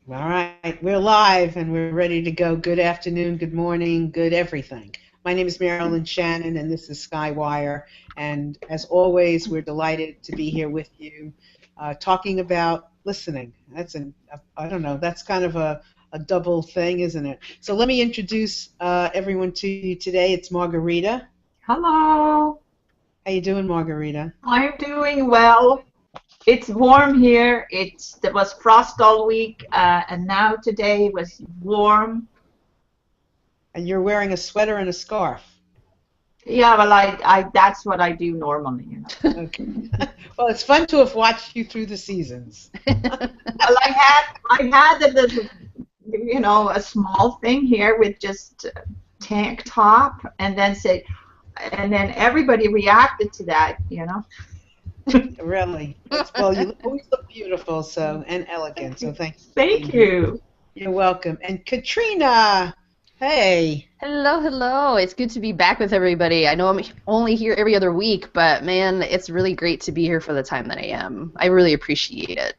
All right, we're live and we're ready to go. Good afternoon, good morning, good everything. My name is Marilyn Shannon and this is SkyWire. And as always, we're delighted to be here with you talking about listening. I don't know, that's kind of a double thing, isn't it? So let me introduce everyone to you today. It's Margarita. Hello. How you doing, Margarita? I'm doing well. It's warm here. There was frost all week, and now today was warm. And you're wearing a sweater and a scarf. Yeah, well, that's what I do normally. Okay. Well, it's fun to have watched you through the seasons. Well, I had a little, a small thing here with just tank top, and then everybody reacted to that. Really? Well, you always look beautiful, and elegant. So thanks. Thank you. You're welcome. And Katrina, hey. Hello, hello. It's good to be back with everybody. I know I'm only here every other week, but man, it's really great to be here for the time that I am. I really appreciate it.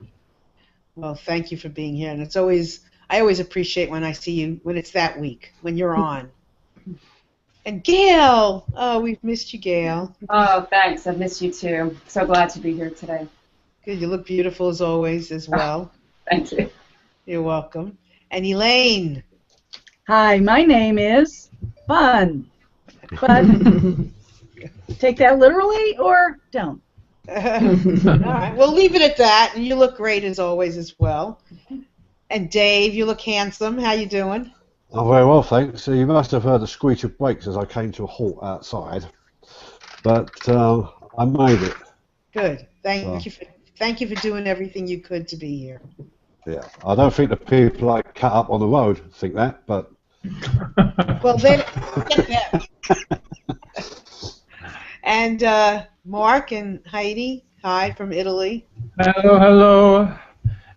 Well, thank you for being here. And I always appreciate when I see you when it's that week, when you're on. And Gail, oh, we've missed you, Gail. Oh, thanks. I've missed you too. So glad to be here today. Good. You look beautiful as always as well. Thank you. You're welcome. And Elaine. Hi, my name is Fun. But take that literally or don't. All right. We'll leave it at that. And you look great as always as well. And Dave, you look handsome. How you doing? I'm very well, thanks. So you must have heard the screech of brakes as I came to a halt outside, but I made it. Good. Thank you for doing everything you could to be here. Yeah, I don't think the people I cut up on the road think that, but. Well, then, get them. And Mark and Heidi, hi from Italy. Hello, hello.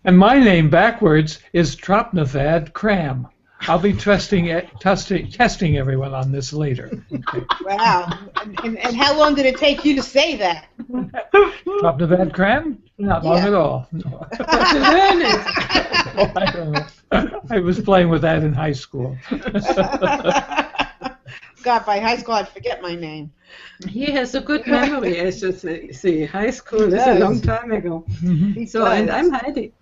And my name backwards is Tropnavad Cram. I'll be testing everyone on this later. Okay. Wow. And how long did it take you to say that? Tropnavad Cram? Not long at all. No. I don't know. I was playing with that in high school. God, by high school I'd forget my name. He has a good memory, I should say. High school is a long time ago. Mm-hmm. So, and I'm Heidi.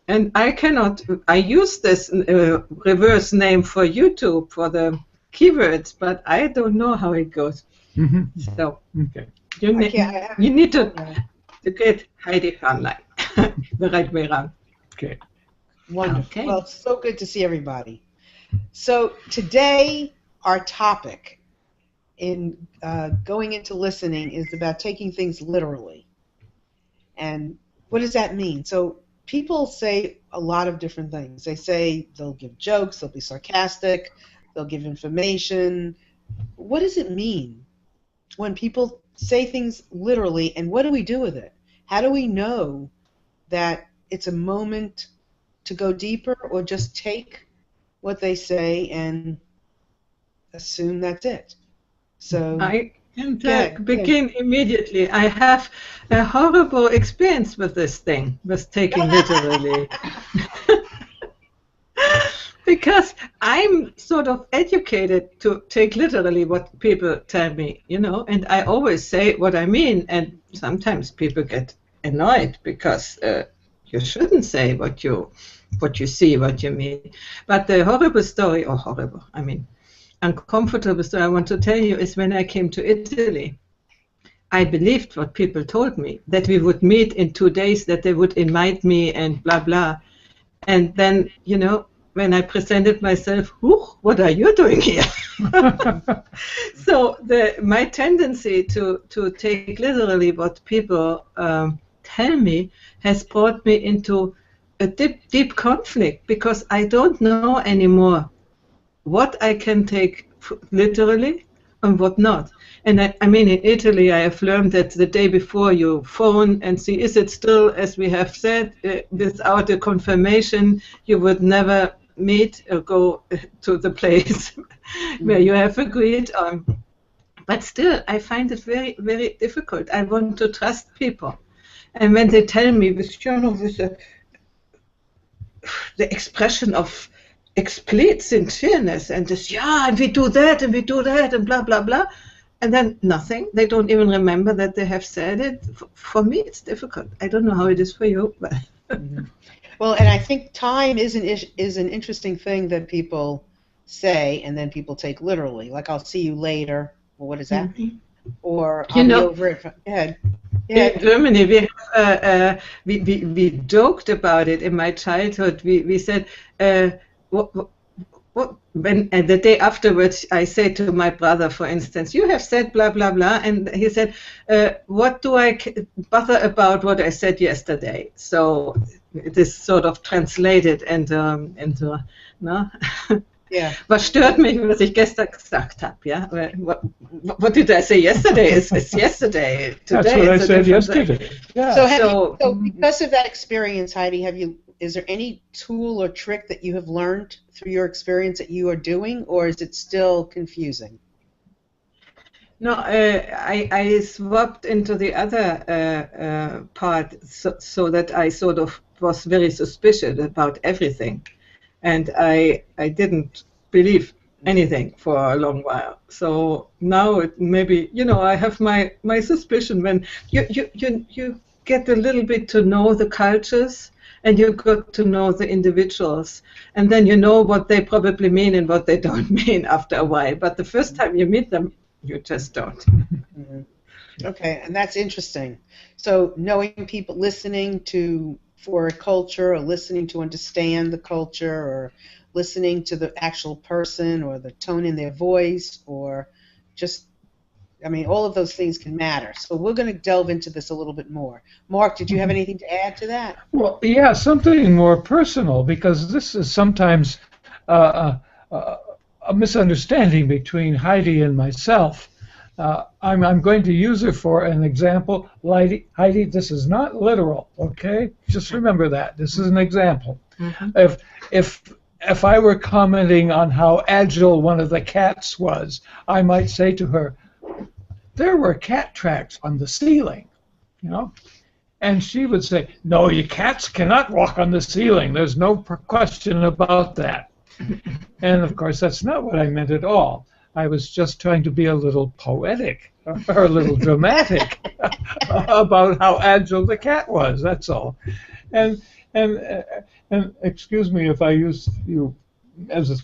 And I use this reverse name for YouTube for the keywords, but I don't know how it goes. Mm-hmm. So okay. You need to get Heidi online, the right way around. Okay. Wonderful. Okay. Well, it's so good to see everybody. So today our topic in going into listening is about taking things literally. And what does that mean? So people say a lot of different things. They say they'll give jokes, they'll be sarcastic, they'll give information. What does it mean when people say things literally, and what do we do with it? How do we know that it's a moment to go deeper or just take what they say and assume that's it? So I can begin immediately. I have a horrible experience with this thing, with taking literally. Because I'm sort of educated to take literally what people tell me, and I always say what I mean, and sometimes people get annoyed because you shouldn't say what you see, what you mean. But the horrible story, uncomfortable story I want to tell you is when I came to Italy. I believed what people told me, that we would meet in 2 days, that they would invite me and blah, blah. And then, when I presented myself, what are you doing here? So my tendency to take literally what people tell me has brought me into a deep conflict, because I don't know anymore what I can take literally and what not. And in Italy, I have learned that the day before you phone and see, is it still, as we have said, without a confirmation, you would never meet or go to the place where you have agreed on. But still, I find it very, very difficult. I want to trust people. And when they tell me, with the expression of complete sincereness and this, yeah, and we do that and we do that and blah, blah, blah. And then nothing. They don't even remember that they have said it. For me, it's difficult. I don't know how it is for you. But Well, and I think time is an interesting thing that people say and then people take literally. Like, I'll see you later. Well, what does that mean? Or I'll be over it. Go ahead. Yeah. In Germany, we joked about it in my childhood. We said, when the day afterwards, I say to my brother, for instance, you have said blah blah blah, and he said, what do I bother about what I said yesterday? So it is sort of translated into no. Yeah. Was stört mich, was ich gestern gesagt habe? Yeah. What did I say yesterday? It's yesterday. Today, That's what I said yesterday. Day. Yeah. So because of that experience, Heidi, is there any tool or trick that you have learned through your experience that you are doing, or is it still confusing? No, I swapped into the other part so that I sort of was very suspicious about everything. And I didn't believe anything for a long while. So now maybe, I have my suspicion when you get a little bit to know the cultures and you got to know the individuals. And then you know what they probably mean and what they don't mean after a while. But the first time you meet them, you just don't. Mm-hmm. Okay, and that's interesting. So knowing people, listening for a culture, or listening to understand the culture, or listening to the actual person, or the tone in their voice, or just, all of those things can matter. So we're going to delve into this a little bit more. Mark, did you have anything to add to that? Well, yeah, something more personal, because this is sometimes a misunderstanding between Heidi and myself. I'm going to use her for an example. Heidi, this is not literal, okay? Just remember that. This is an example. Mm-hmm. If I were commenting on how agile one of the cats was, I might say to her, there were cat tracks on the ceiling, And she would say, no, you cats cannot walk on the ceiling. There's no question about that. And, of course, that's not what I meant at all. I was just trying to be a little poetic or a little dramatic about how agile the cat was. That's all. And excuse me if I use you as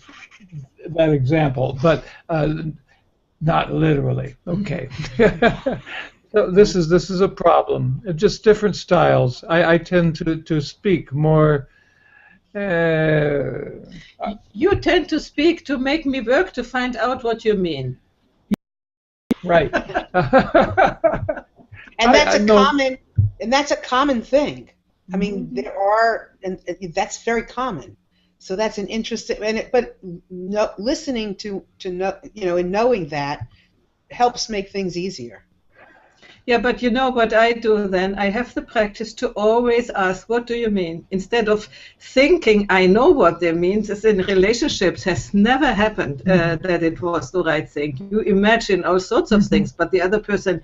that example, but not literally. Okay. So this is a problem. Just different styles. I tend to speak more. You tend to speak to make me work to find out what you mean. Right. And that's a common thing. There are, and that's very common. So that's an interesting. Listening to know, and knowing that helps make things easier. Yeah, but you know what I do then? I have the practice to always ask, what do you mean? Instead of thinking I know what they mean. This in relationships has never happened that it was the right thing. You imagine all sorts of things, but the other person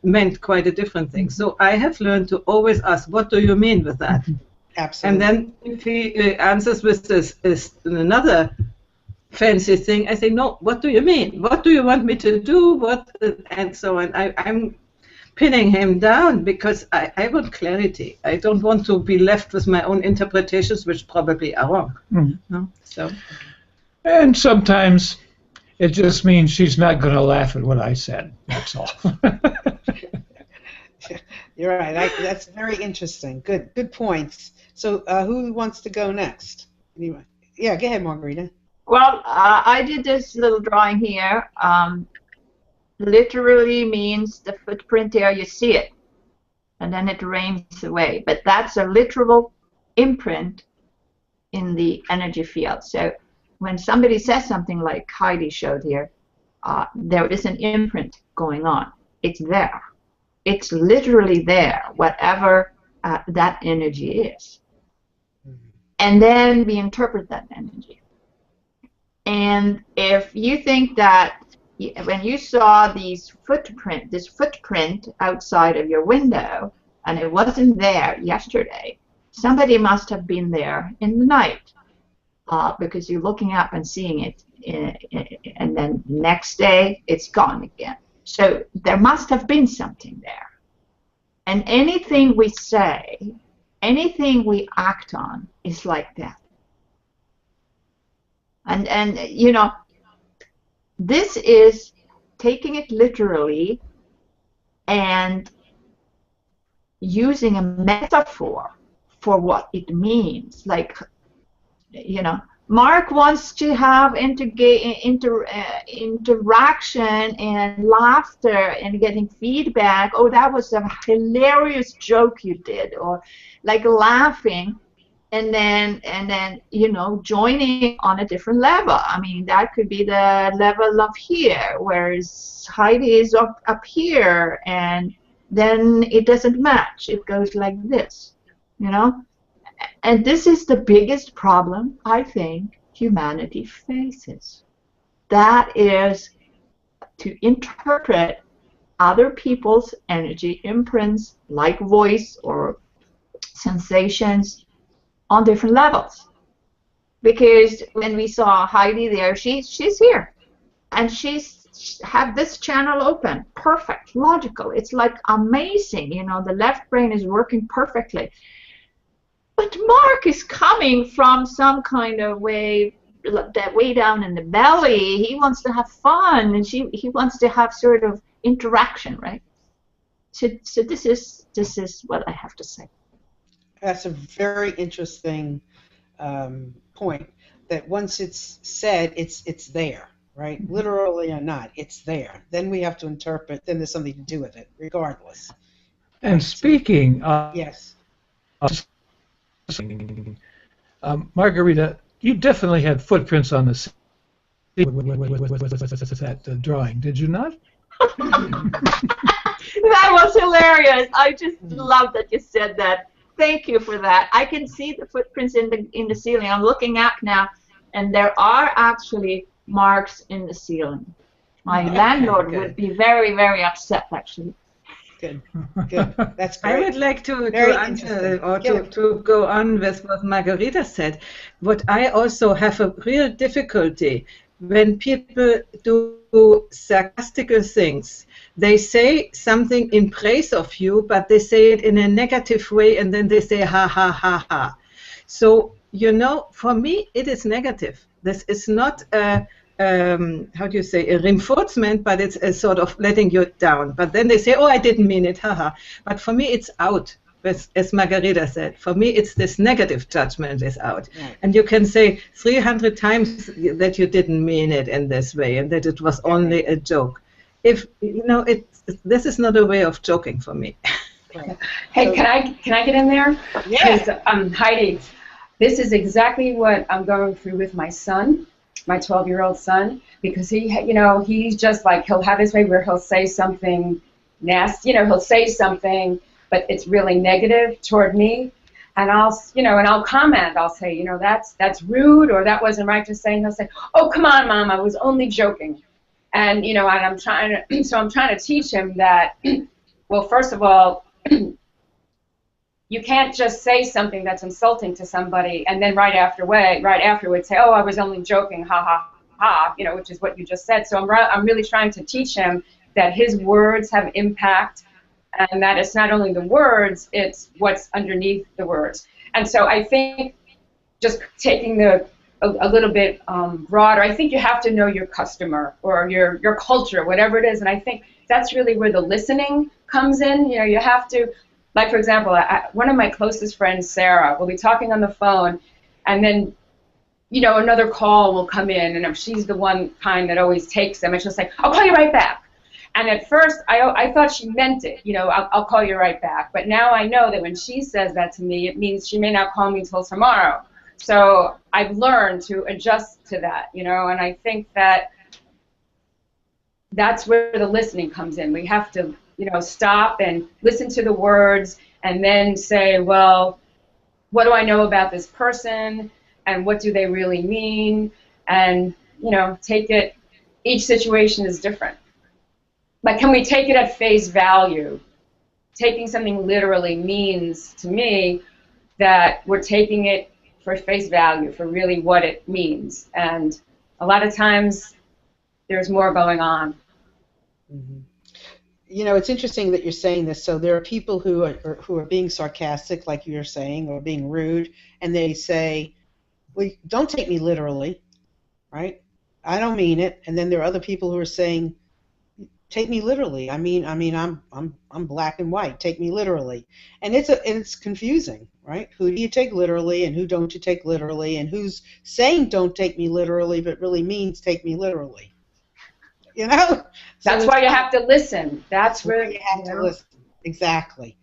meant quite a different thing. So I have learned to always ask, what do you mean with that? Absolutely. And then if he answers with this is another fancy thing, I say, no, what do you mean? What do you want me to do? What? And so on. I'm pinning him down because I want clarity. I don't want to be left with my own interpretations, which probably are wrong. Mm. No? So. And sometimes it just means she's not going to laugh at what I said. That's all. You're right. That's very interesting. Good points. So who wants to go next? Anyway, yeah, go ahead, Margarita. Well, I did this little drawing here. Literally means the footprint there, you see it, and then it rains away. But that's a literal imprint in the energy field. So when somebody says something like Heidi showed here, there is an imprint going on. It's there. It's literally there, whatever that energy is. And then we interpret that energy. And if you think that when you saw this footprint outside of your window, and it wasn't there yesterday, somebody must have been there in the night, because you're looking up and seeing it, and then next day it's gone again. So there must have been something there. And anything we say, anything we act on is like that. And you know, this is taking it literally and using a metaphor for what it means. Like, you know, Mark wants to have interaction and laughter and getting feedback. Oh, that was a hilarious joke you did, or like laughing, and then you know, joining on a different level. I mean, that could be the level of here, whereas Heidi is up here, and then it doesn't match. It goes like this, you know. And this is the biggest problem I think humanity faces. That is to interpret other people's energy imprints, like voice or sensations, on different levels. Because when we saw Heidi there, she's here, and she's had this channel open, perfect, logical. It's like amazing, you know, the left brain is working perfectly. But Mark is coming from some kind of way, that way down in the belly. He wants to have fun, and he wants to have sort of interaction, right? So this is what I have to say. That's a very interesting point. That once it's said, it's there, right? Mm-hmm. Literally or not, it's there. Then we have to interpret. Then there's something to do with it, regardless. And speaking of, yes. Margarita, you definitely had footprints on the ceiling with that drawing, did you not? That was hilarious. I just love that you said that. Thank you for that. I can see the footprints in the ceiling. I'm looking up now, and there are actually marks in the ceiling. My landlord would be very, very upset, actually. Good. Good. That's great. I would like to answer or to go on with what Margarita said. What I also have a real difficulty when people do sarcastical things. They say something in praise of you, but they say it in a negative way, and then they say ha ha ha ha. So, you know, for me it is negative. This is not a how do you say, a reinforcement, but it's a sort of letting you down. But then they say, oh, I didn't mean it, haha. But for me, it's out, as Margarita said. For me, it's this negative judgment is out. Right. And you can say 300 times that you didn't mean it in this way and that it was only a joke. If, you know, this is not a way of joking for me. Right. Hey, can I get in there? Yes. Heidi, this is exactly what I'm going through with my son. My 12-year-old son, because he's just like, he'll have his way where he'll say something nasty, he'll say something, but it's really negative toward me, and I'll comment. I'll say, that's rude, or that wasn't right to say, and he'll say, oh, come on, Mom, I was only joking, and and I'm trying to teach him that, well, first of all, you can't just say something that's insulting to somebody and then right afterwards say, oh, I was only joking, ha ha ha, which is what you just said. So I'm really trying to teach him that his words have impact, and that it's not only the words, it's what's underneath the words. And so I think just taking a little bit broader, I think you have to know your customer or your culture, whatever it is, and I think that's really where the listening comes in. You have to. Like, for example, one of my closest friends, Sarah, will be talking on the phone, and then, another call will come in, and if she's the one kind that always takes them, and she'll say, I'll call you right back. And at first, I thought she meant it, I'll call you right back. But now I know that when she says that to me, it means she may not call me until tomorrow. So I've learned to adjust to that, and I think that's where the listening comes in. We have to stop and listen to the words and then say, well, what do I know about this person and what do they really mean? And, take it, each situation is different. But can we take it at face value? Taking something literally means, to me, that we're taking it for face value, for really what it means. And a lot of times there's more going on. Mhm. You know, it's interesting that you're saying this. So there are people who are being sarcastic, like you're saying, or being rude, and they say, "Well, don't take me literally, right? I don't mean it." And then there are other people who are saying, "Take me literally. I'm black and white. Take me literally." And it's confusing, right? Who do you take literally, and who don't you take literally, and who's saying "don't take me literally" but really means "take me literally"? You know? That's why you have to listen. That's where you have to listen. Exactly.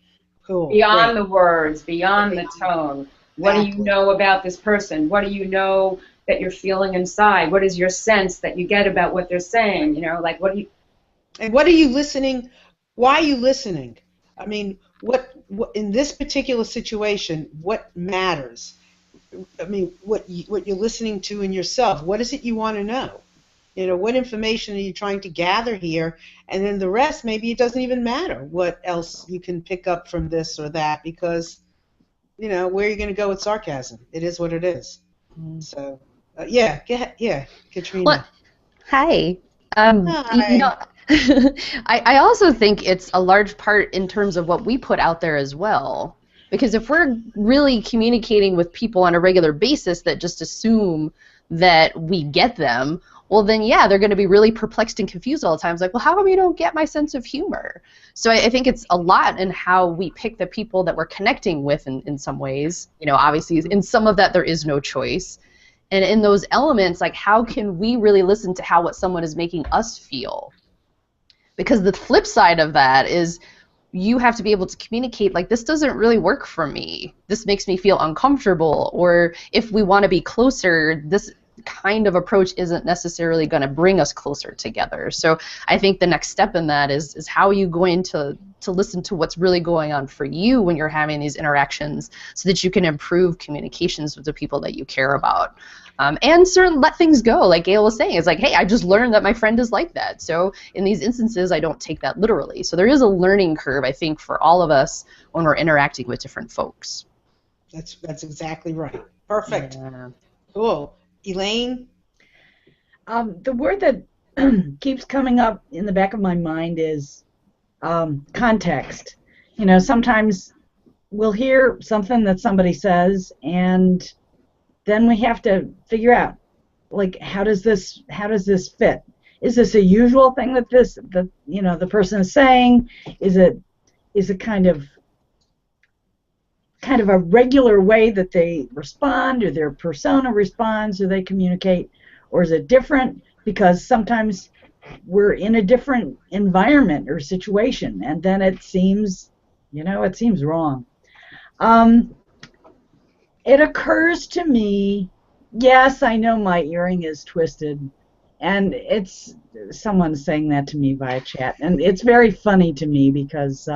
Cool. Beyond Great. the words, beyond the tone. What do you Exactly. know about this person? What do you know that you're feeling inside? What is your sense that you get about what they're saying? You know, like what do you... And what are you listening? Why are you listening? I mean, what in this particular situation, what matters? I mean, what you're listening to in yourself. What is it you want to know? You know, what information are you trying to gather here? And then the rest, maybe it doesn't even matter what else you can pick up from this or that, because, you know, where are you going to go with sarcasm? It is what it is. So, yeah, yeah, Katrina. Well, hi. You know, Hi. I also think it's a large part in terms of what we put out there as well. Because if we're really communicating with people on a regular basis that just assume that we get them, well then yeah, they're going to be really perplexed and confused all the time. It's like, well, how come you don't get my sense of humor? So I think it's a lot in how we pick the people that we're connecting with in some ways. You know, obviously in some of that there is no choice. And in those elements, like how can we really listen to how what someone is making us feel? Because the flip side of that is you have to be able to communicate, like, this doesn't really work for me. This makes me feel uncomfortable. Or if we want to be closer, this kind of approach isn't necessarily going to bring us closer together. So I think the next step in that is how are you going to listen to what's really going on for you when you're having these interactions so that you can improve communications with the people that you care about. And certainly let things go, like Gail was saying. It's like, hey, I just learned that my friend is like that. So in these instances, I don't take that literally. So there is a learning curve, I think, for all of us when we're interacting with different folks. That's exactly right. Perfect. Yeah. Cool. Elaine? The word that keeps coming up in the back of my mind is context. You know, sometimes we'll hear something that somebody says, and then we have to figure out, like, how does this fit? Is this a usual thing that the person is saying? Is it kind of a regular way that they respond, or their persona responds, or they communicate, or is it different because sometimes we're in a different environment or situation, and then it seems wrong. It occurs to me, yes, I know my earring is twisted, and it's someone saying that to me via chat, and it's very funny to me because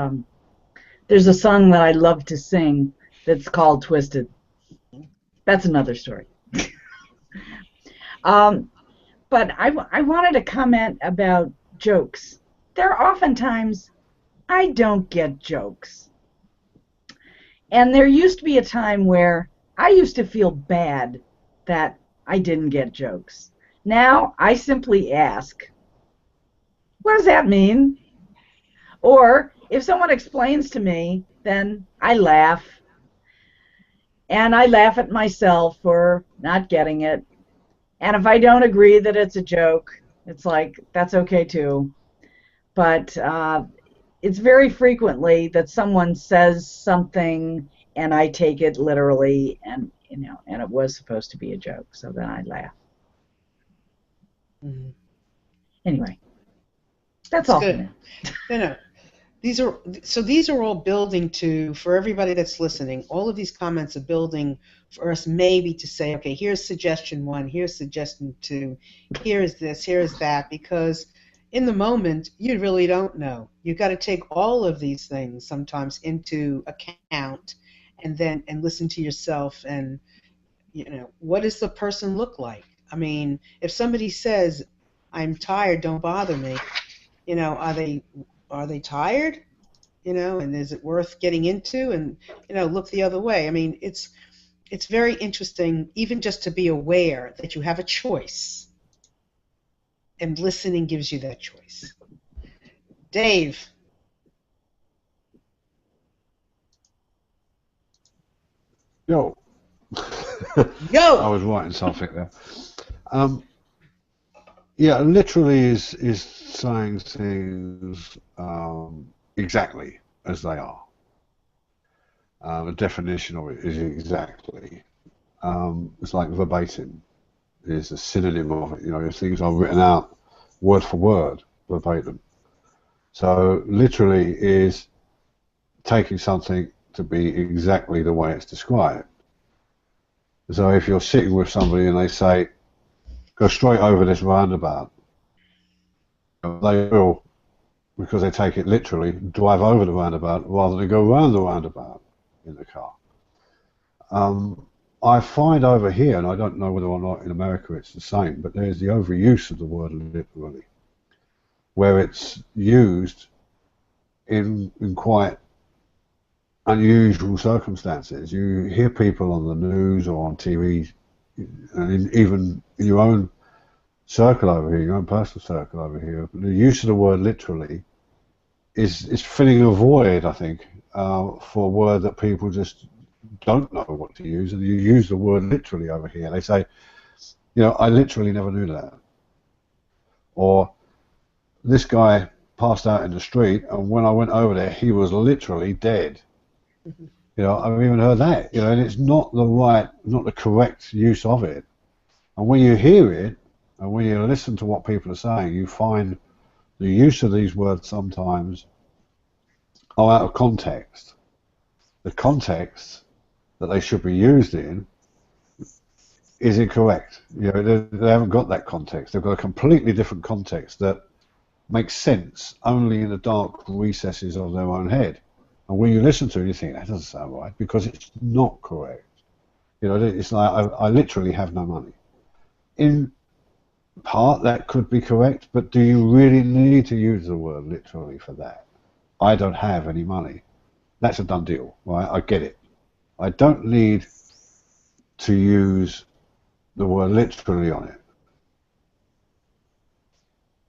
there's a song that I love to sing that's called Twisted. That's another story. But I wanted to comment about jokes. There are oftentimes I don't get jokes. And there used to be a time where I used to feel bad that I didn't get jokes. Now I simply ask, what does that mean? Or if someone explains to me, then I laugh. And I laugh at myself for not getting it. And if I don't agree that it's a joke, it's like, that's okay too. But it's very frequently that someone says something and I take it literally, and and it was supposed to be a joke, so then I laugh. Mm-hmm. Anyway, that's all. Good. No. These are all building to, for everybody that's listening, all of these comments are building for us maybe to say, okay, here's suggestion 1, here's suggestion 2, here is this, here is that, because in the moment, you really don't know. You've got to take all of these things sometimes into account and listen to yourself and, what does the person look like? I mean, if somebody says, I'm tired, don't bother me, are they tired? you know, and is it worth getting into, and, you know, look the other way. I mean, it's very interesting even just to be aware that you have a choice, and listening gives you that choice. Dave. Yo. Yo. I was writing something there. Yeah, literally is saying things exactly as they are. The definition of it is exactly. It's like verbatim is a synonym of it. You know, things are written out word for word, verbatim. So literally is taking something to be exactly the way it's described. So if you're sitting with somebody and they say, go straight over this roundabout, they will, because they take it literally, drive over the roundabout rather than go round the roundabout in the car. I find over here, and I don't know whether or not in America it's the same, but there's the overuse of the word literally, where it's used in quite unusual circumstances. You hear people on the news or on TV, and even in your own circle over here, your own personal circle over here, the use of the word literally is filling a void, I think, for a word that people just don't know what to use, and you use the word literally over here. They say, you know, I literally never knew that. Or this guy passed out in the street, and when I went over there, he was literally dead. You know, I've even heard that, you know, and it's not the correct use of it. And when you hear it, and when you listen to what people are saying, you find the use of these words sometimes are out of context. The context that they should be used in is incorrect. You know, they haven't got that context. They've got a completely different context that makes sense only in the dark recesses of their own head. And when you listen to it, you think, that doesn't sound right, because it's not correct. You know, it's like, I literally have no money. In part, that could be correct, but do you really need to use the word literally for that? I don't have any money. That's a done deal, right? I get it. I don't need to use the word literally on it.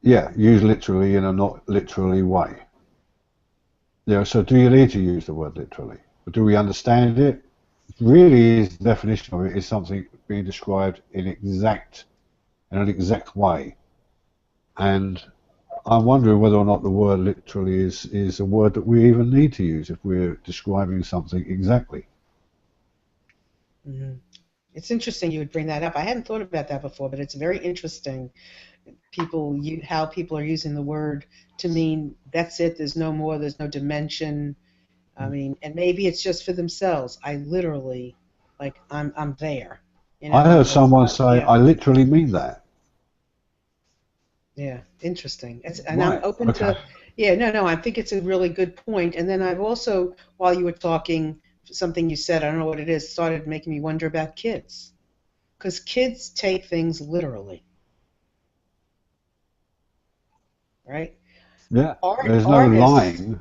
Yeah, use literally in a not literally way. Yeah, so do you need to use the word literally? But do we understand it? Really, the definition of it is something being described in an exact way. And I'm wondering whether or not the word literally is a word that we even need to use if we're describing something exactly. Mm-hmm. It's interesting you would bring that up. I hadn't thought about that before, but it's very interesting. How people are using the word to mean that's it. There's no more. There's no dimension. I mean, and maybe it's just for themselves. I literally, like, I'm there. You know, I heard someone say, yeah. I literally mean that. Yeah, interesting. And right. I'm open to. Yeah, no. I think it's a really good point. And then I've also, while you were talking, something you said, I don't know what it is, started making me wonder about kids, because kids take things literally. Right? Yeah, there's no lying.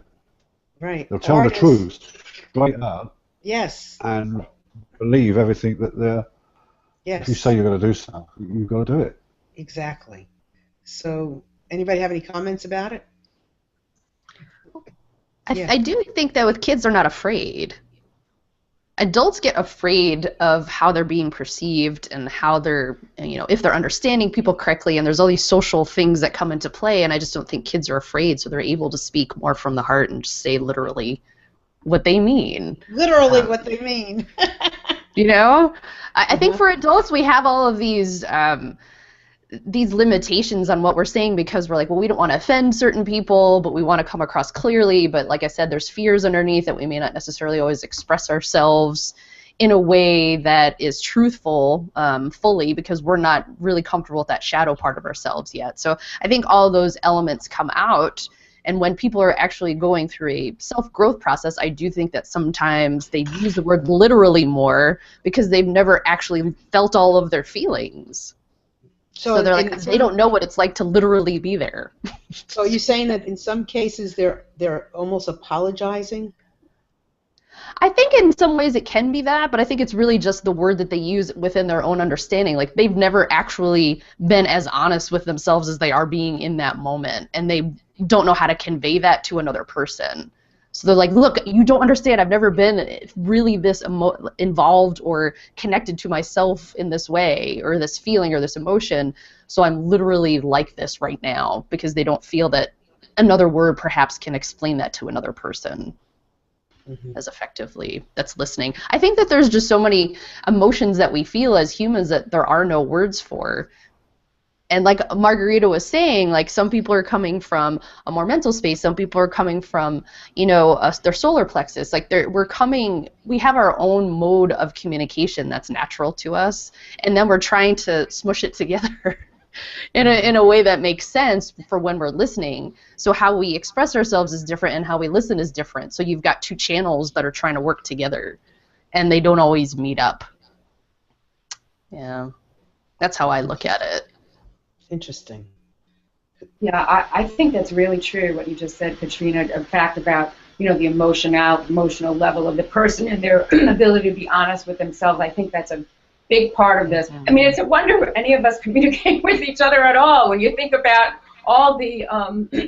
Right. They'll tell the truth straight out. Yes. And believe everything that they're. Yes. If you say you're going to do something, you've got to do it. Exactly. So, anybody have any comments about it? I do think that with kids, they're not afraid. Adults get afraid of how they're being perceived and how they're, you know, if they're understanding people correctly, and there's all these social things that come into play, and I just don't think kids are afraid, so they're able to speak more from the heart and just say literally what they mean. Literally what they mean. You know? I think for adults, we have all of these limitations on what we're saying because we're like, well, we don't want to offend certain people, but we want to come across clearly. But like I said, there's fears underneath that we may not necessarily always express ourselves in a way that is truthful fully because we're not really comfortable with that shadow part of ourselves yet. So I think all those elements come out. And when people are actually going through a self-growth process, I do think that sometimes they use the word literally more because they've never actually felt all of their feelings. So they're like, they don't know what it's like to literally be there. So are you saying that in some cases they're almost apologizing? I think in some ways it can be that, but I think it's really just the word that they use within their own understanding. Like, they've never actually been as honest with themselves as they are being in that moment, and they don't know how to convey that to another person. So they're like, look, you don't understand. I've never been really this involved or connected to myself in this way, or this feeling or this emotion, so I'm literally like this right now, because they don't feel that another word perhaps can explain that to another person as effectively that's listening. I think that there's just so many emotions that we feel as humans that there are no words for. And like Margarita was saying, like, some people are coming from a more mental space, some people are coming from, you know, their solar plexus. Like, we have our own mode of communication that's natural to us, and then we're trying to smush it together in a way that makes sense for when we're listening. So how we express ourselves is different, and how we listen is different. So you've got two channels that are trying to work together, and they don't always meet up. Yeah, that's how I look at it. Interesting. Yeah, I think that's really true, what you just said, Katrina, a fact about, you know, the emotional level of the person and their ability to be honest with themselves. I think that's a big part of this. I mean, it's a wonder any of us communicate with each other at all when you think about all the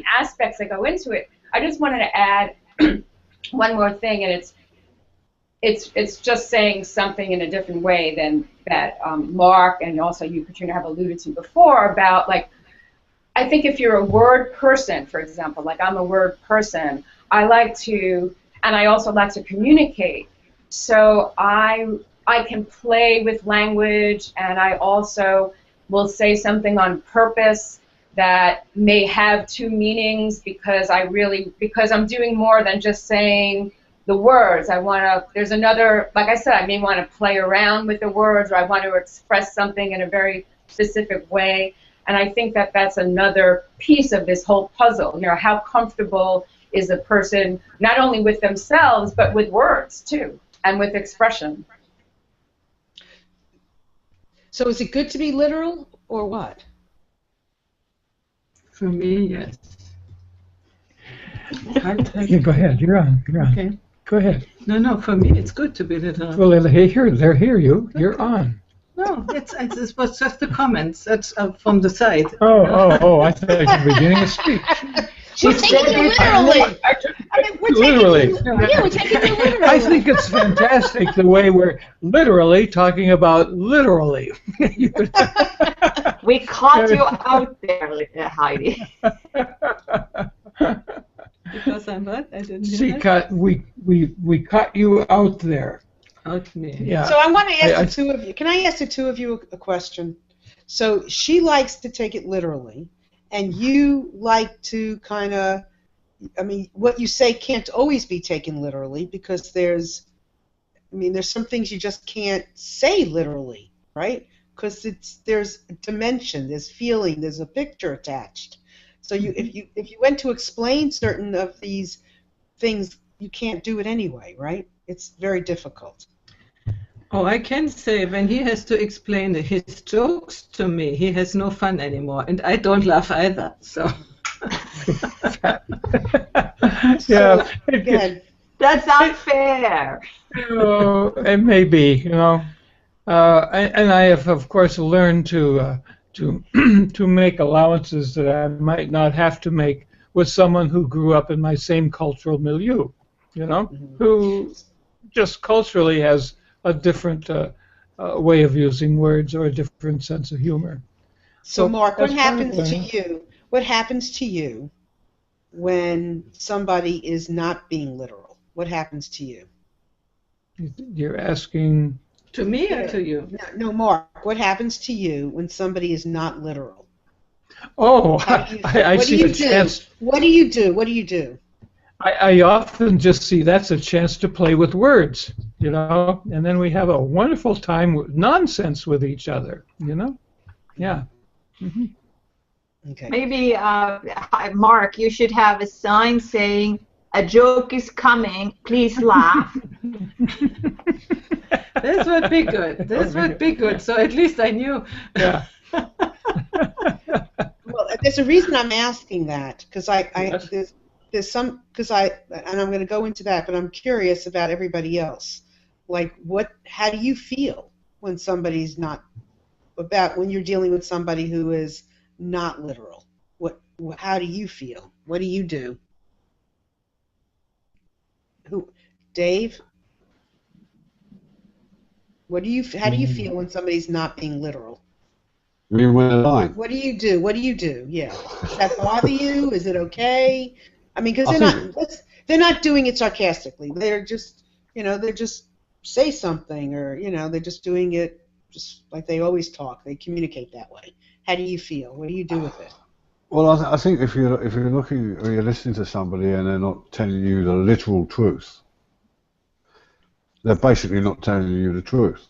aspects that go into it. I just wanted to add one more thing, and it's just saying something in a different way than that Mark and also you, Katrina, have alluded to before about, like, I think if you're a word person, for example, like I'm a word person, I like to, and I also like to communicate. So I can play with language, and I also will say something on purpose that may have two meanings because I'm doing more than just saying the words. There's another, like I said, I may want to play around with the words, or I want to express something in a very specific way. And I think that that's another piece of this whole puzzle. You know, how comfortable is a person not only with themselves, but with words too, and with expression. So is it good to be literal, or what? For me, yes. Yeah, go ahead. You're on. Okay. Go ahead. No, for me it's good to be literal. Well, they hear you. You're on. No, it was just the comments. That's from the side. Oh! I thought you were beginning a speech. She's taking it literally. I mean, Literally. We're taking it literally. I think it's fantastic the way we're literally talking about literally. We caught you out there, Heidi. Because I'm what? I didn't See, hear we caught you out there. Out me. Yeah. So I want to ask the two of you. Can I ask the two of you a question? So she likes to take it literally, and you like to kind of, I mean, what you say can't always be taken literally, because there's some things you just can't say literally, right? Because there's dimension, there's feeling, there's a picture attached. So if you went to explain certain of these things, you can't do it anyway, right? It's very difficult. Oh, I can say when he has to explain his jokes to me, he has no fun anymore, and I don't laugh either. So. Yeah. Again, That's unfair. It may be, you know. And I have, of course, learned to make allowances that I might not have to make with someone who grew up in my same cultural milieu, you know, who just culturally has a different way of using words or a different sense of humor. So Mark, what happens to you? What happens to you when somebody is not being literal? What happens to you? You're asking To me or to you? No, Mark. What happens to you when somebody is not literal? Oh, I see a chance. What do you do? What do you do? I often just see that's a chance to play with words, you know, and then we have a wonderful time with nonsense with each other, you know? Yeah. Mm-hmm. Okay. Maybe, Mark, you should have a sign saying, "A joke is coming, please laugh." This would be good. This would be good. So at least I knew. Yeah. Well, there's a reason I'm asking that because Yes. there's some and I'm going to go into that, but I'm curious about everybody else. Like, how do you feel when somebody's not when you're dealing with somebody who is not literal? How do you feel? What do you do? Dave? How do you feel when somebody's not being literal? You mean when they're lying? What do you do? What do you do? Yeah. Does that bother you? Is it okay? I mean, because they're not doing it sarcastically. They're just, they're just say something, or they're just doing it just like they always talk. They communicate that way. How do you feel? What do you do with it? Well, I think if you're looking or you're listening to somebody and they're not telling you the literal truth, they're basically not telling you the truth.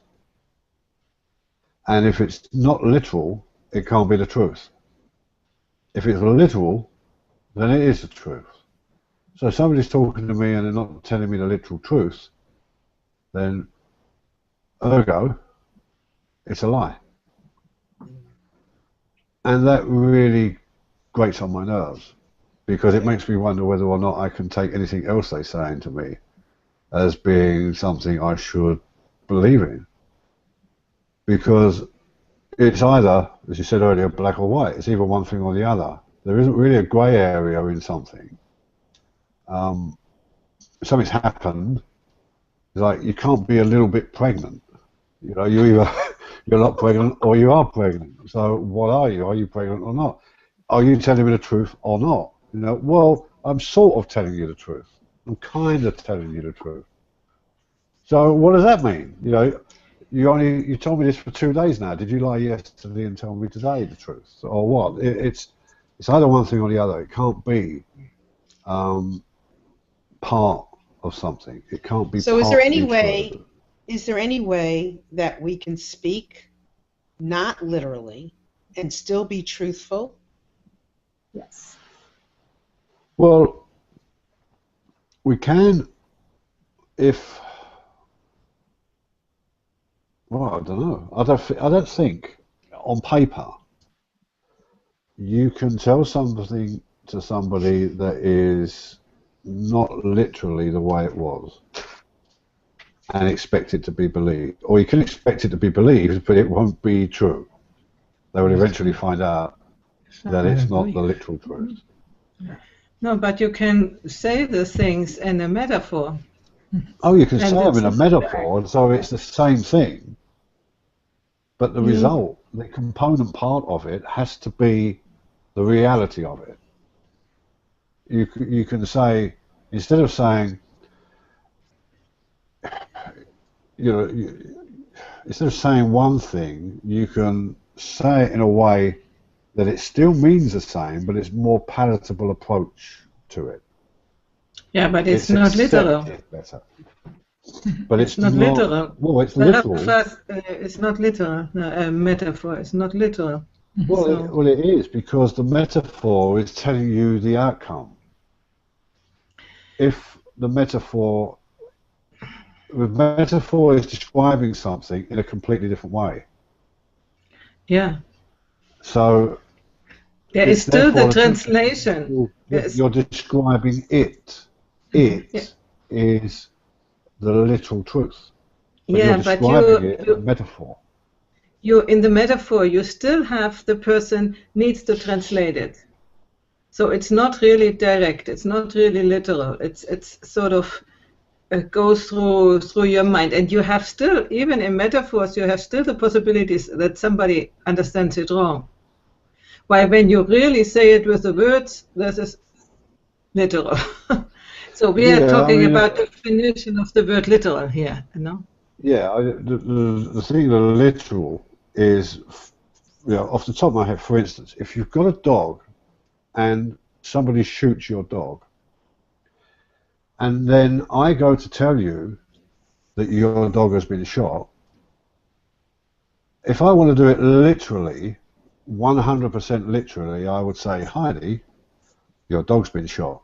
And if it's not literal, it can't be the truth. If it's literal, then it is the truth. So if somebody's talking to me and they're not telling me the literal truth, then ergo, it's a lie. And that really grates on my nerves, because it makes me wonder whether or not I can take anything else they're saying to me as being something I should believe in. Because it's either, as you said earlier, black or white. It's either one thing or the other. There isn't really a grey area in something. Something's happened. It's like you can't be a little bit pregnant. You either you're not pregnant or you are pregnant. So what are you? Are you pregnant or not? Are you telling me the truth or not? Well, I'm sort of telling you the truth. I'm kind of telling you the truth. So what does that mean? You told me this for 2 days now. Did you lie yesterday and tell me today the truth, or what? It's either one thing or the other. It can't be part of something. It can't be. So is there any way that we can speak not literally and still be truthful? Yes. Well, we can if. Well, I don't know. I don't think on paper you can tell something to somebody that is not literally the way it was and expect it to be believed. Or you can expect it to be believed, but it won't be true. They will eventually find out that it's not the literal truth. No, but you can say the things in a metaphor. Oh, you can say them in a metaphor, and so it's the same thing. But the result, the component part of it, has to be the reality of it. You can say, instead of saying, instead of saying one thing, you can say it in a way that it still means the same, but it's more palatable approach to it. Yeah, but it's not literal. Better. But it's not literal. Well, it's literal. First, it's not literal. A metaphor is not literal. Well, it is, because the metaphor is telling you the outcome. If the metaphor is describing something in a completely different way. Yeah. So there is still the translation. You're describing it. It is the literal truth. But you're describing it in a metaphor. In the metaphor, you still have the person needs to translate it. So it's not really direct. It's not really literal. It's sort of goes through your mind, and you have still, even in metaphors, you have still the possibilities that somebody understands it wrong. While when you really say it with the words, this is literal. So we are talking about the definition of the word literal here, Yeah, the thing that literal is, off the top of my head, for instance, if you've got a dog and somebody shoots your dog, and then I go to tell you that your dog has been shot, if I want to do it literally, 100% literally, I would say, Heidi, your dog's been shot.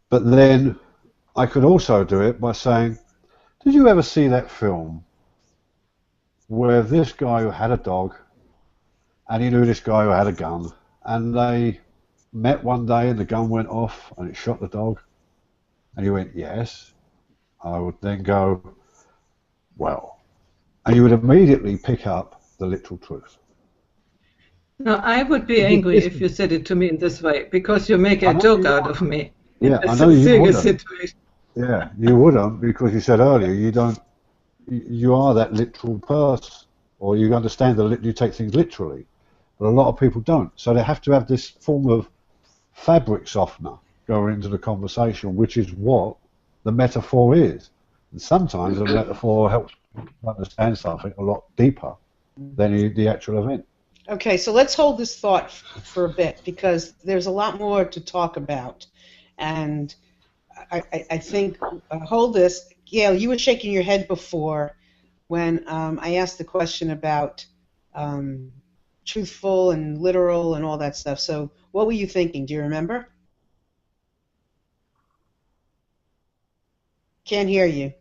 But then I could also do it by saying, did you ever see that film where this guy who had a dog and he knew this guy who had a gun, and they met one day, and the gun went off, and it shot the dog, and he went, yes. I would then go, well, and you would immediately pick up the literal truth. No, I would be angry if you said it to me in this way, because you make a joke out of me. Yeah, I know you wouldn't. Yeah, you wouldn't, because you said earlier you are that literal person, or you understand you take things literally, but a lot of people don't. So they have to have this form of fabric softener going into the conversation, which is what the metaphor is. And sometimes the metaphor helps understand something a lot deeper than the actual event. Okay, so let's hold this thought for a bit, because there's a lot more to talk about. And I think, hold this. Gail, you were shaking your head before when I asked the question about truthful and literal and all that stuff. So what were you thinking? Do you remember? Can't hear you.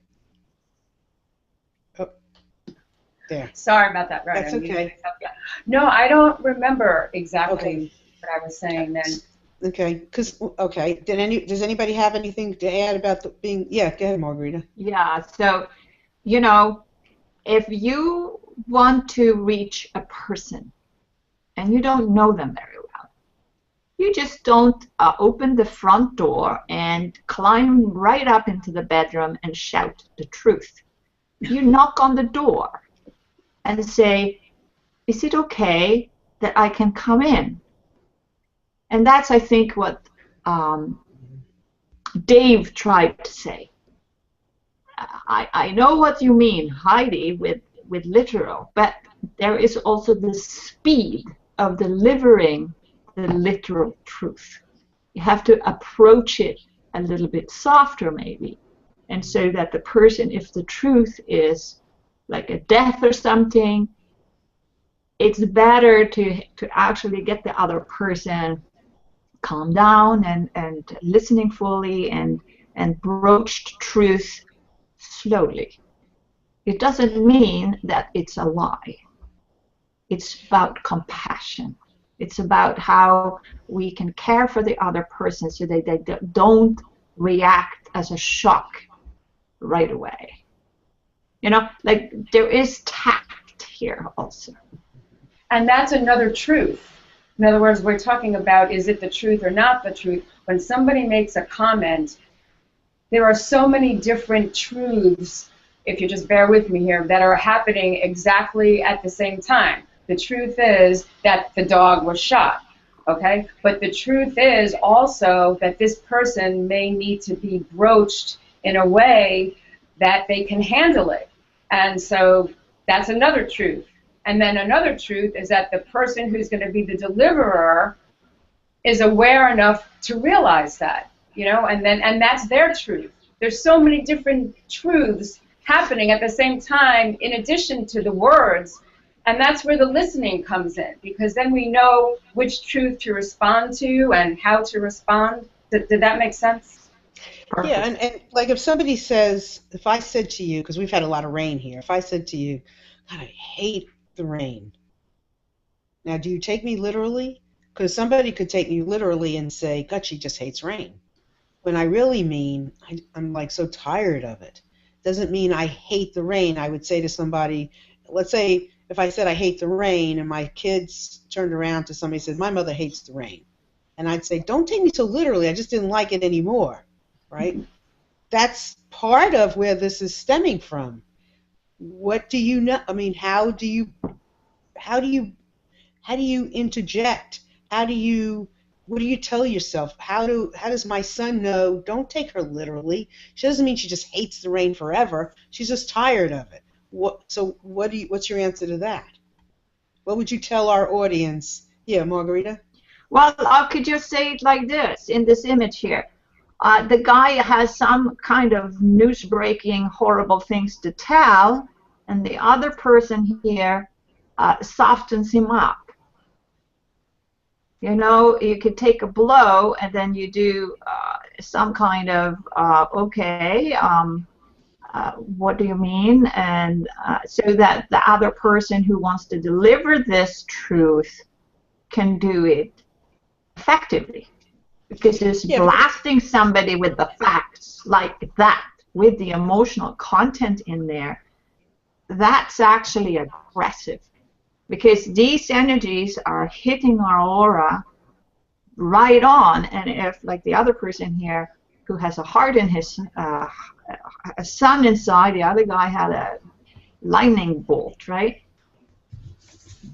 Oh, there. Sorry about that, right? That's okay. No, I don't remember exactly what I was saying then. Okay, does anybody have anything to add about being? Yeah, go ahead, Margarita. Yeah. So, you know, if you want to reach a person and you don't know them very well, you just don't open the front door and climb right up into the bedroom and shout the truth. You knock on the door and say, is it okay that I can come in? And that's, I think, what Dave tried to say. I know what you mean, Heidi, with literal, but there is also the speed of delivering the literal truth. You have to approach it a little bit softer, maybe, and so that the person, if the truth is like a death or something, it's better to actually get the other person calm down and listening fully and broached truth slowly. It doesn't mean that it's a lie. It's about compassion. It's about how we can care for the other person so that they don't react as a shock right away. You know, like there is tact here also. And that's another truth. In other words, we're talking about, is it the truth or not the truth? When somebody makes a comment, there are so many different truths, if you just bear with me here, that are happening exactly at the same time. The truth is that the dog was shot, okay? But the truth is also that this person may need to be broached in a way that they can handle it. And so that's another truth. And then another truth is that the person who's going to be the deliverer is aware enough to realize that, you know, and that's their truth. There's so many different truths happening at the same time in addition to the words, and that's where the listening comes in, because then we know which truth to respond to and how to respond. Did that make sense? Perfect. Yeah, and like if somebody says, if I said to you, because we've had a lot of rain here, if I said to you, God, I hate the rain. Now, do you take me literally? Because somebody could take me literally and say, God, she just hates rain. When I really mean, I'm like so tired of it. Doesn't mean I hate the rain. I would say to somebody, let's say if I said I hate the rain and my kids turned around to somebody and said, my mother hates the rain. And I'd say, don't take me so literally. I just didn't like it anymore, right? That's part of where this is stemming from. What do you know? I mean, how do you interject? What do you tell yourself? How does my son know? Don't take her literally. She doesn't mean she just hates the rain forever. She's just tired of it. What's your answer to that? What would you tell our audience? Yeah, Margarita? Well, I could just say it like this, in this image here. The guy has some kind of news-breaking, horrible things to tell, and the other person here softens him up. You know, you could take a blow and then you do some kind of, what do you mean? And so that the other person who wants to deliver this truth can do it effectively. Because just blasting somebody with the facts like that, with the emotional content in there, that's actually aggressive. Because these energies are hitting our aura right on, and if, like the other person here, who has a heart in his, a sun inside, the other guy had a lightning bolt, right?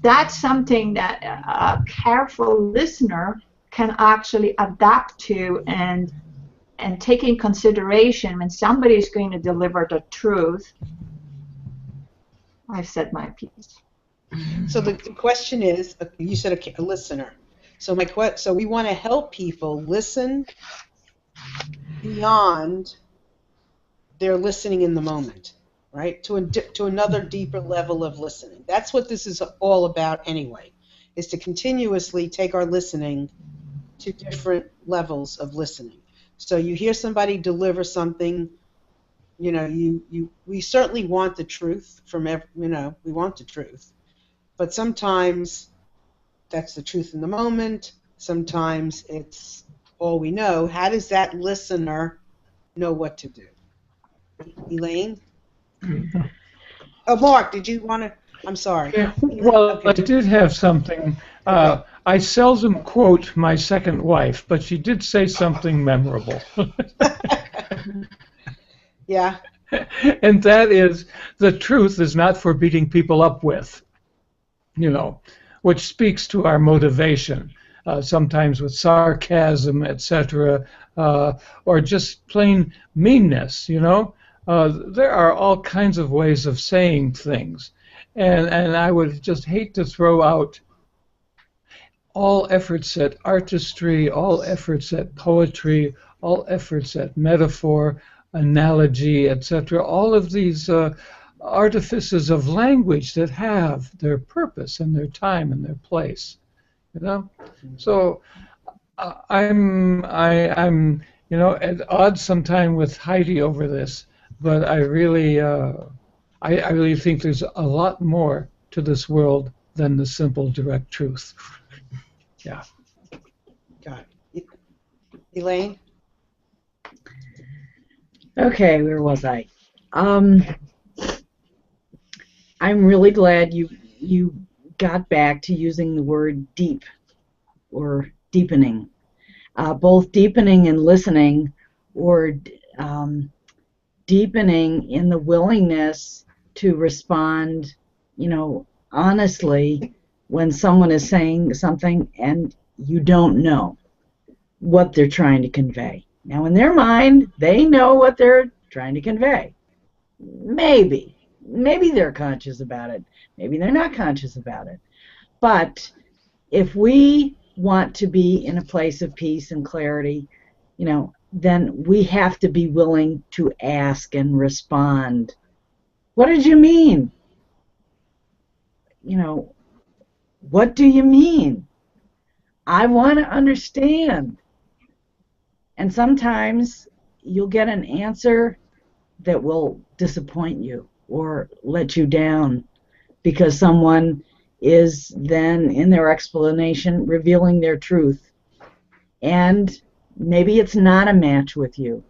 That's something that a careful listener can actually adapt to and take in consideration when somebody is going to deliver the truth. I've said my piece. So the question is, you said a listener. So so we want to help people listen beyond their listening in the moment, right? To another deeper level of listening. That's what this is all about anyway, is to continuously take our listening to different levels of listening. So you hear somebody deliver something, you know, we certainly want the truth from we want the truth. But sometimes that's the truth in the moment. Sometimes it's all we know. How does that listener know what to do? Elaine? Oh, Mark, did you want to? I'm sorry. Yeah, well, Okay. I did have something. I seldom quote my second wife, but she did say something memorable. Yeah. And that is, the truth is not for beating people up with, which speaks to our motivation, sometimes with sarcasm, etc., or just plain meanness, There are all kinds of ways of saying things. And I would just hate to throw out all efforts at artistry, all efforts at poetry, all efforts at metaphor, analogy, etc., all of these artifices of language that have their purpose and their time and their place, So I'm at odds sometime with Heidi over this, but I really think there's a lot more to this world than the simple direct truth. Yeah. Got it. Elaine? Okay, where was I? I'm really glad you got back to using the word deep or deepening. Both deepening in listening or deepening in the willingness to respond, honestly when someone is saying something and you don't know what they're trying to convey. Now, in their mind, they know what they're trying to convey. Maybe they're conscious about it. Maybe they're not conscious about it. But if we want to be in a place of peace and clarity, then we have to be willing to ask and respond. What did you mean? What do you mean? I want to understand. And sometimes you'll get an answer that will disappoint you or let you down because someone is then in their explanation revealing their truth. And maybe it's not a match with you.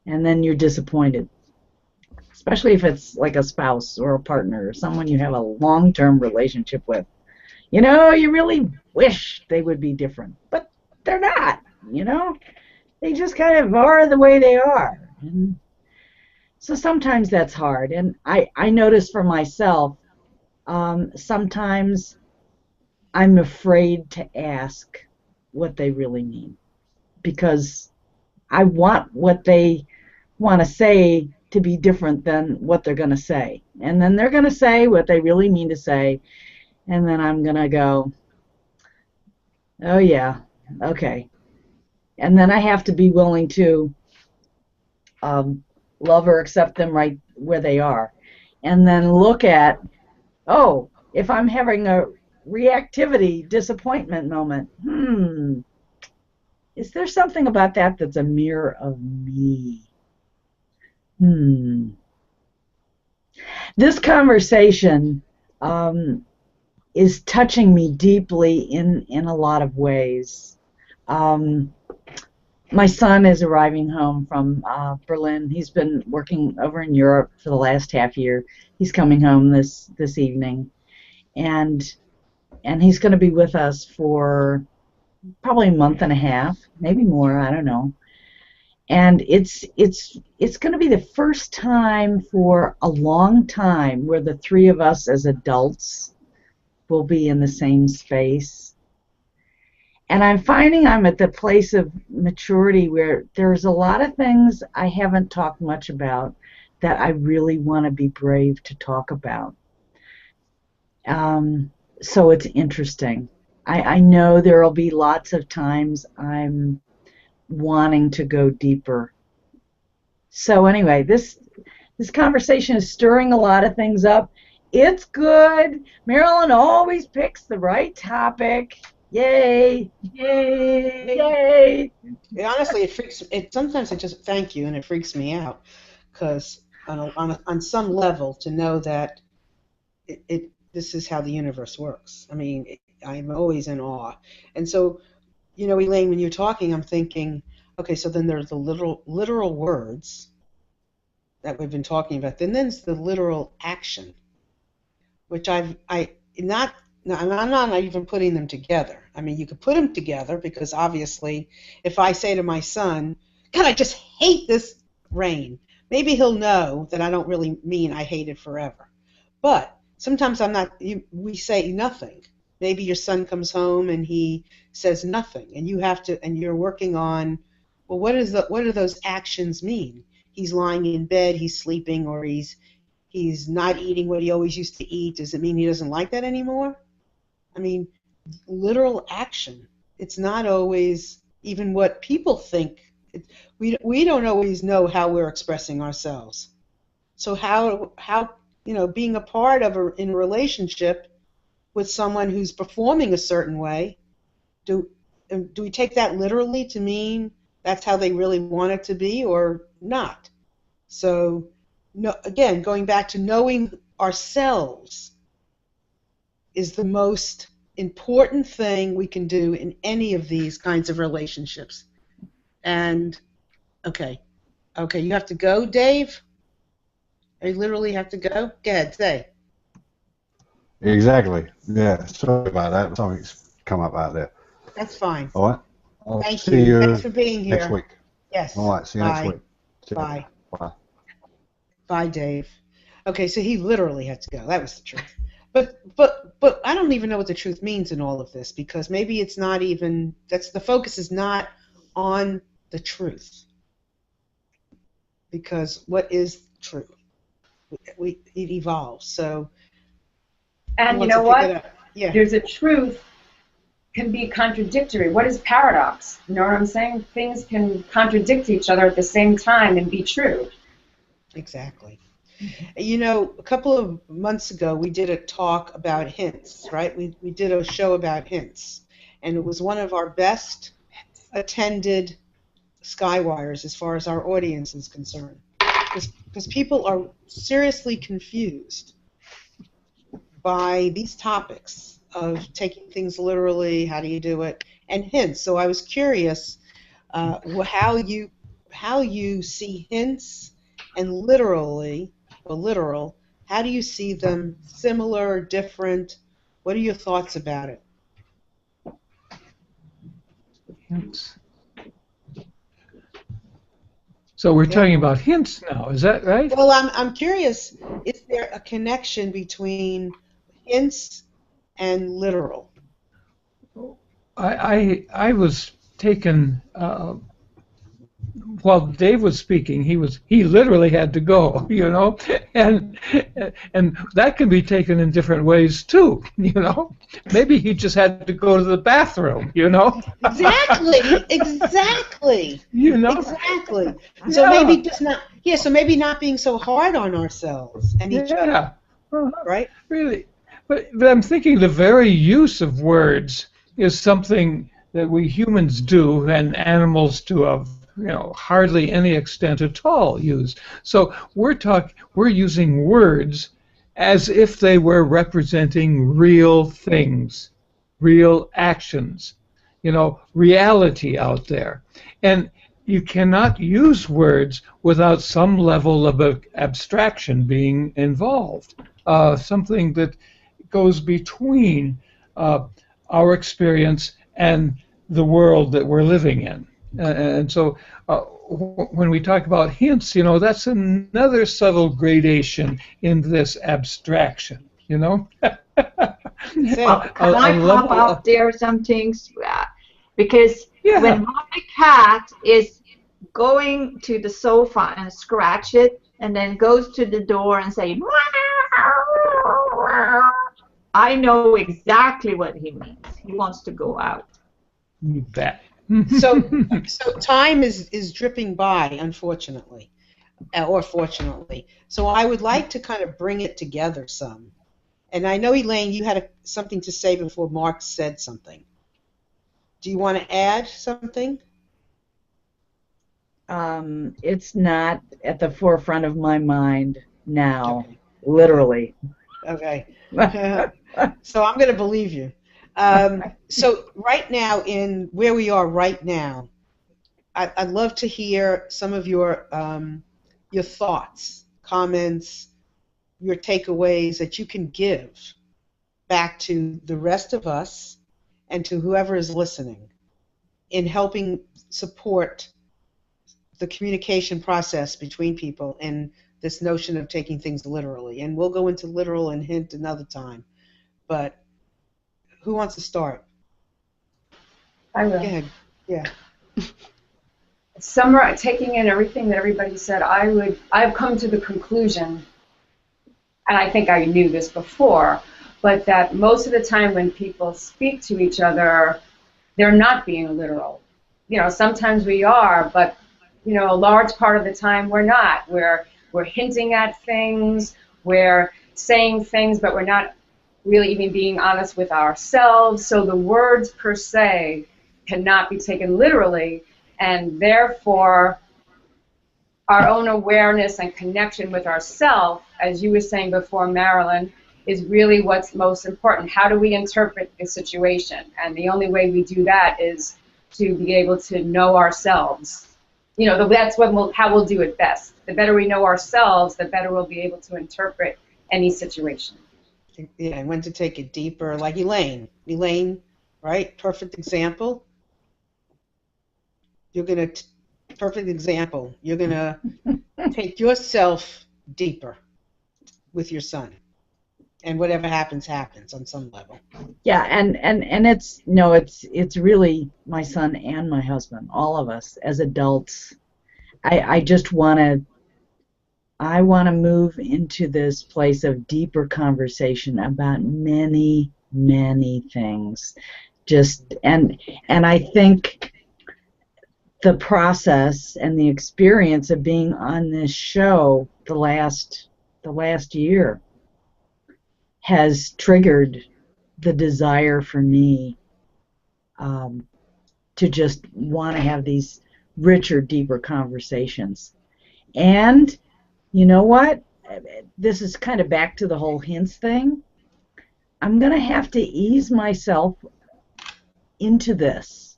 And then you're disappointed. Especially if it's like a spouse or a partner or someone you have a long-term relationship with. You really wish they would be different. But they're not, They just kind of are the way they are. And so sometimes that's hard. And I notice for myself, sometimes I'm afraid to ask what they really mean. Because I want what they want to say to be different than what they're going to say. And then they're going to say what they really mean to say. And then I'm going to go, oh yeah, okay. And then I have to be willing to love or accept them right where they are. And then look at, if I'm having a reactivity, disappointment moment, is there something about that that's a mirror of me? This conversation is touching me deeply in a lot of ways. My son is arriving home from Berlin. He's been working over in Europe for the last half year. He's coming home this evening, and he's going to be with us for probably a month and a half, maybe more. I don't know. And it's going to be the first time for a long time where the three of us as adults will be in the same space. And I'm finding I'm at the place of maturity where there's a lot of things I haven't talked much about that I really want to be brave to talk about. So it's interesting. I know there will be lots of times I'm wanting to go deeper. So anyway, this conversation is stirring a lot of things up. It's good. Marilyn always picks the right topic. Yay! Yay! Yay! Honestly, sometimes it just thank you, and it freaks me out, because on some level, to know that this is how the universe works. I mean, I'm always in awe, and so, Elaine, when you're talking, I'm thinking, okay, so then there's the literal words that we've been talking about. Then there's the literal action, which I'm not even putting them together. I mean, you could put them together because obviously, if I say to my son, God, I just hate this rain, maybe he'll know that I don't really mean I hate it forever. But sometimes we say nothing. Maybe your son comes home and he says nothing, and you're working on, well, what do those actions mean? He's lying in bed, he's sleeping, or he's not eating what he always used to eat. Does it mean he doesn't like that anymore? I mean, literal action. It's not always even what people think. We don't always know how we're expressing ourselves. So how being a part of in a relationship with someone who's performing a certain way, do we take that literally to mean that's how they really want it to be or not? So, again, going back to knowing ourselves is the most important thing we can do in any of these kinds of relationships. And, okay, you have to go, Dave? You literally have to go? Go ahead, say. Exactly. Yeah. Sorry about that. Something's come up out there. That's fine. All right. I'll Thank see you. Thanks for being here. next week. Yes. All right. See you next week. Bye. Bye. Bye, Dave. Okay, so he literally had to go. That was the truth. But I don't even know what the truth means in all of this, because maybe it's not even, the focus is not on the truth. Because what is true? It evolves. So. And you know what? Yeah. There's a truth can be contradictory. What is paradox? You know what I'm saying? Things can contradict each other at the same time and be true. Exactly. A couple of months ago we did a talk about hints, right? We did a show about hints, and it was one of our best attended SkyWires as far as our audience is concerned, because people are seriously confused by these topics of taking things literally, how do you do it, and hints. So I was curious how you see hints and literal, how do you see them similar, different? What are your thoughts about it? Hints. So we're talking about hints now, is that right? Well, I'm curious, is there a connection between hints and literal? I was taken while Dave was speaking. He literally had to go, and that can be taken in different ways too, Maybe he just had to go to the bathroom, Exactly. Exactly. So maybe just not. Yeah. So maybe not being so hard on ourselves and each other. Right. Really. But I'm thinking the very use of words is something that we humans do and animals do of hardly any extent at all used. So we're using words as if they were representing real things, real actions, reality out there. And you cannot use words without some level of abstraction being involved, something that goes between our experience and the world that we're living in. And so when we talk about hints, that's another subtle gradation in this abstraction, Can I pop up there some things? Because when my cat is going to the sofa and scratch it and then goes to the door and say, I know exactly what he means. He wants to go out. You bet. So time is dripping by, unfortunately, or fortunately. So I would like to kind of bring it together some. And I know, Elaine, you had something to say before Mark said something. Do you want to add something? It's not at the forefront of my mind now, okay. Literally. Okay. So I'm going to believe you. So right now, in where we are right now, I'd love to hear some of your thoughts, comments, your takeaways that you can give back to the rest of us and to whoever is listening in helping support the communication process between people and this notion of taking things literally. And we'll go into literal and hint another time. But who wants to start? I will. Go ahead. Yeah. Taking in everything that everybody said, I've come to the conclusion, and I think I knew this before, but that most of the time when people speak to each other, they're not being literal. Sometimes we are, but a large part of the time we're not. We're hinting at things, we're saying things, but we're not really even being honest with ourselves. So the words per se cannot be taken literally, and therefore our own awareness and connection with ourselves, as you were saying before, Marilyn, is really what's most important. How do we interpret the situation? And the only way we do that is to be able to know ourselves. That's how we'll do it best. The better we know ourselves, the better we'll be able to interpret any situation. Yeah, and when to take it deeper, like Elaine. Elaine, right? Perfect example. Perfect example. You're going to take yourself deeper with your son. And whatever happens, happens on some level. Yeah, and it's really my son and my husband, all of us as adults. I just want to move into this place of deeper conversation about many, many things. And I think the process and the experience of being on this show the last year has triggered the desire for me to just want to have these richer, deeper conversations. And you know what? This is kind of back to the whole hints thing. I'm going to have to ease myself into this.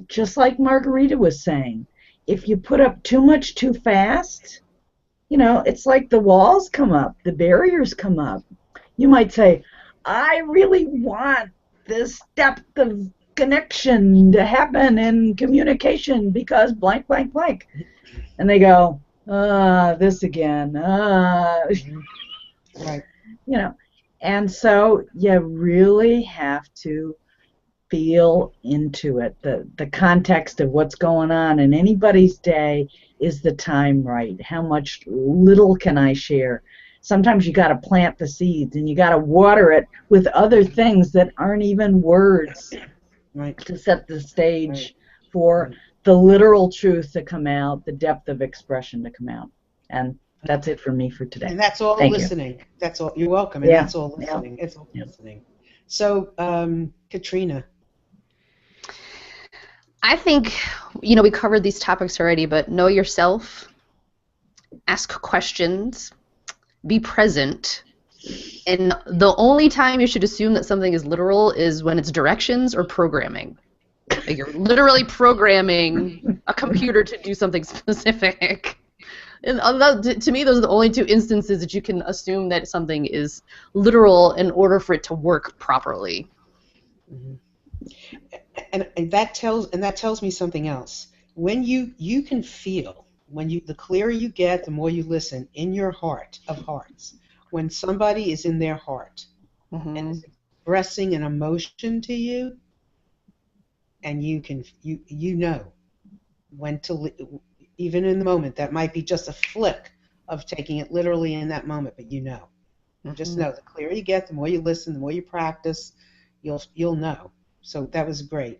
Just like Margarita was saying, if you put up too much too fast, it's like the walls come up, the barriers come up. You might say, I really want this depth of connection to happen in communication because blank, blank, blank. And they go, this again. Right. And so you really have to feel into it. The context of what's going on in anybody's day. Is the time right? How much little can I share? Sometimes you got to plant the seeds and you got to water it with other things that aren't even words, right, to set the stage for the literal truth to come out, the depth of expression to come out. And that's it for me for today. And that's all listening. That's all. You're welcome. And that's all listening. It's all listening. So, Katrina. I think, we covered these topics already, but know yourself, ask questions, be present, and the only time you should assume that something is literal is when it's directions or programming. Like you're literally programming a computer to do something specific. And to me, those are the only two instances that you can assume that something is literal in order for it to work properly. Mm-hmm. And that tells me something else. When you can feel, the clearer you get, the more you listen in your heart of hearts. When somebody is in their heart and is expressing an emotion to you, and you know when to, even in the moment, that might be just a flick of taking it literally in that moment, but you know. Just know, the clearer you get, the more you listen, the more you practice, you'll know. So that was great.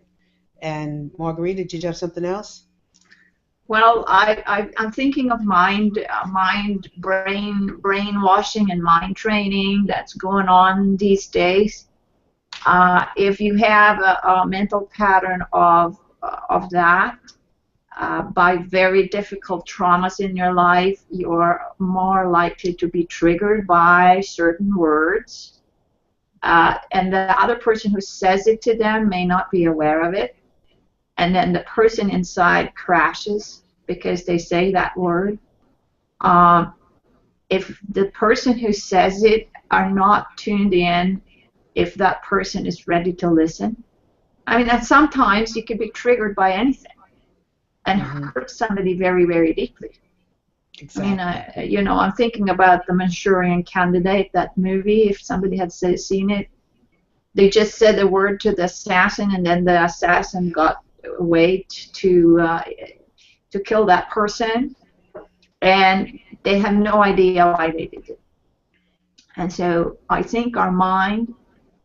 And Margarita, did you have something else? Well, I'm thinking of brainwashing and mind training that's going on these days. If you have a mental pattern of that, by very difficult traumas in your life, you're more likely to be triggered by certain words. And the other person who says it to them may not be aware of it. And then the person inside crashes because they say that word. If the person who says it are not tuned in, if that person is ready to listen. I mean, and sometimes you can be triggered by anything and hurt somebody very, very deeply. Exactly. I mean, I'm thinking about The Manchurian Candidate, that movie. If somebody had seen it, they just said the word to the assassin, and then the assassin got away to kill that person, and they have no idea why they did it. And so I think our mind,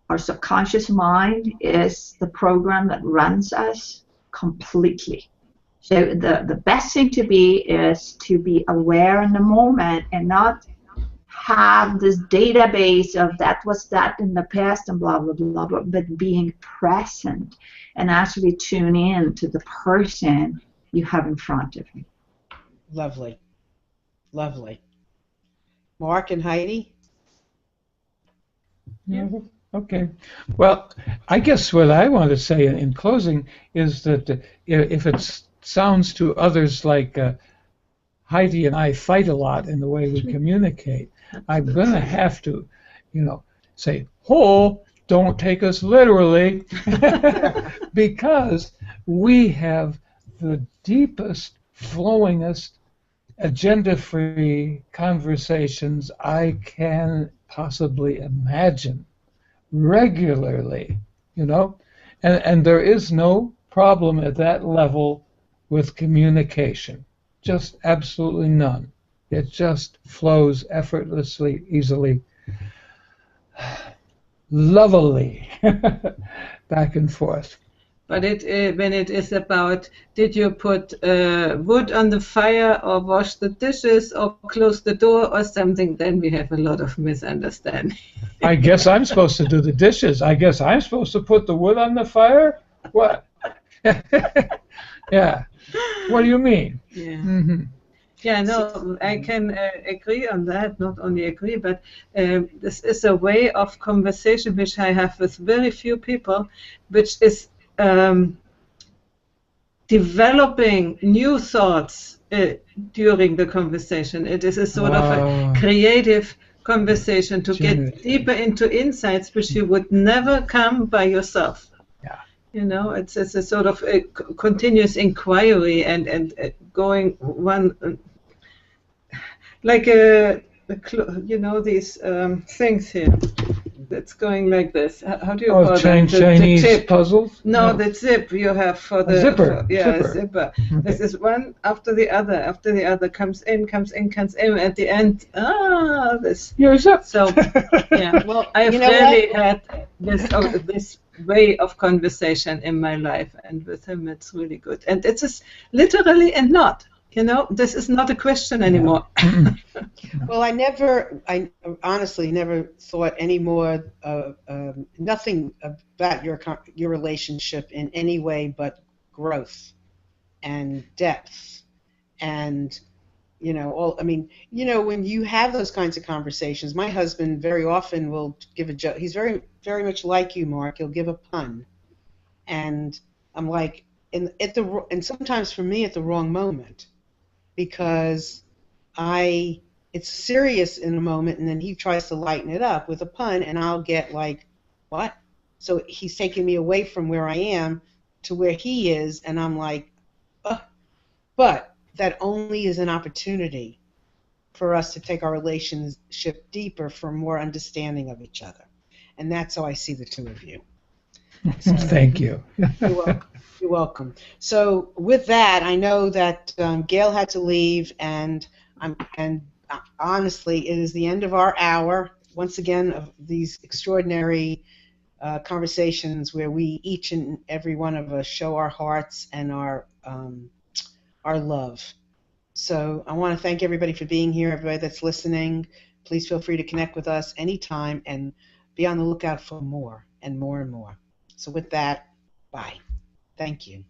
our subconscious mind, is the program that runs us completely. So the best thing to be is to be aware in the moment and not have this database of that was that in the past and blah, blah, blah, blah, but being present and actually tune in to the person you have in front of you. Lovely. Lovely. Mark and Heidi? Yeah. Okay. Well, I guess what I want to say in closing is that if it sounds to others like Heidi and I fight a lot in the way we communicate, I'm going to have to, say, "Oh, don't take us literally," because we have the deepest, flowingest, agenda-free conversations I can possibly imagine regularly, and there is no problem at that level with communication, just absolutely none. It just flows effortlessly, easily, lovely, back and forth. But when it is about, did you put wood on the fire or wash the dishes or close the door or something, then we have a lot of misunderstanding. I guess I'm supposed to do the dishes. I guess I'm supposed to put the wood on the fire? What? Yeah. What do you mean? Yeah. Mm-hmm. Yeah, no, I can agree on that. Not only agree, but this is a way of conversation which I have with very few people, which is developing new thoughts during the conversation. It is a sort of a creative conversation to get deeper into insights which you would never come by yourself. Yeah. It's a sort of a continuous inquiry and going one, like these things here. That's going like this. How do you call them? Chinese the tip. Puzzles? No, the zip you have for the zipper. Zipper. Okay. This is one after the other, comes in. At the end, this. Here's it. So, yeah. Well, I've really had this way of conversation in my life, and with him, it's really good. And it is literally and not. This is not a question anymore. Well, I honestly never thought any more, nothing about your relationship in any way but growth and depth and when you have those kinds of conversations, my husband very often will give a joke. He's very, very much like you, Mark. He'll give a pun, and I'm like, and sometimes for me at the wrong moment, because it's serious in a moment, and then he tries to lighten it up with a pun, and I'll get like, what? So he's taking me away from where I am to where he is, and I'm like, ugh. But that only is an opportunity for us to take our relationship deeper for more understanding of each other. And that's how I see the two of you. So, Thank you. You're welcome. You're welcome. So with that, I know that Gail had to leave, and honestly, it is the end of our hour, once again, of these extraordinary conversations where we, each and every one of us, show our hearts and our love. So I want to thank everybody for being here, everybody that's listening. Please feel free to connect with us anytime and be on the lookout for more and more and more. So with that, bye. Thank you.